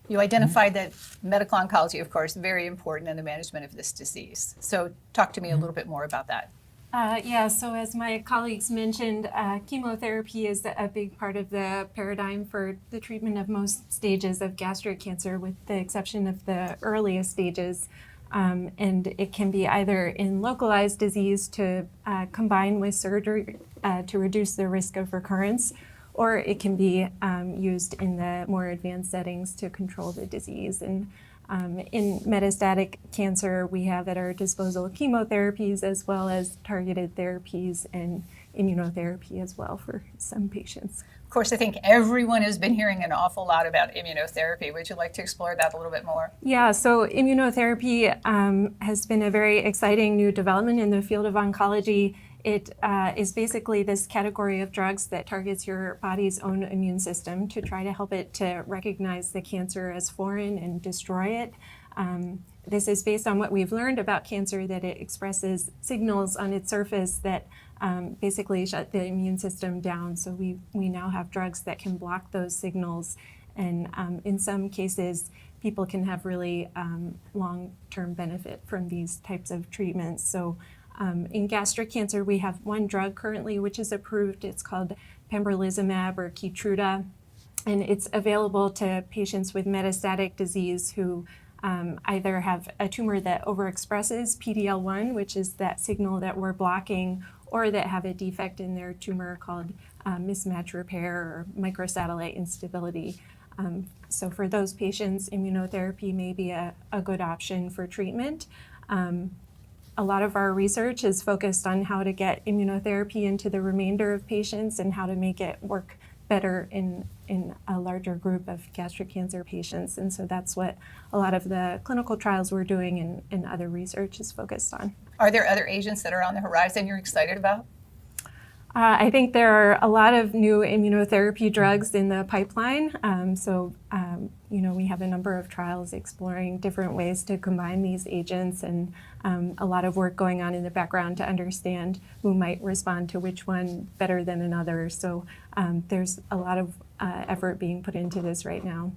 You identified that medical oncology, of course, very important in the management of this disease. So talk to me a little bit more about that. Yeah, so as my colleagues mentioned, chemotherapy is a big part of the paradigm for the treatment of most stages of gastric cancer, with the exception of the earliest stages. And it can be either in localized disease to combine with surgery to reduce the risk of recurrence, or it can be used in the more advanced settings to control the disease. And in metastatic cancer, we have at our disposal chemotherapies as well as targeted therapies and immunotherapy as well for some patients. Of course, I think everyone has been hearing an awful lot about immunotherapy. Would you like to explore that a little bit more? Yeah, so immunotherapy has been a very exciting new development in the field of oncology. It is basically this category of drugs that targets your body's own immune system to try to help it to recognize the cancer as foreign and destroy it. This is based on what we've learned about cancer, that it expresses signals on its surface that basically shut the immune system down. So we now have drugs that can block those signals, and in some cases, people can have really long-term benefit from these types of treatments. So in gastric cancer, we have one drug currently which is approved. It's called pembrolizumab or Keytruda, and it's available to patients with metastatic disease who either have a tumor that overexpresses PD-L1, which is that signal that we're blocking, or that have a defect in their tumor called mismatch repair or microsatellite instability. So for those patients, immunotherapy may be a good option for treatment. A lot of our research is focused on how to get immunotherapy into the remainder of patients and how to make it work better in a larger group of gastric cancer patients. And so that's what a lot of the clinical trials we're doing and other research is focused on. Are there other agents that are on the horizon you're excited about? I think there are a lot of new immunotherapy drugs in the pipeline. We have a number of trials exploring different ways to combine these agents, and a lot of work going on in the background to understand who might respond to which one better than another. So there's a lot of effort being put into this right now.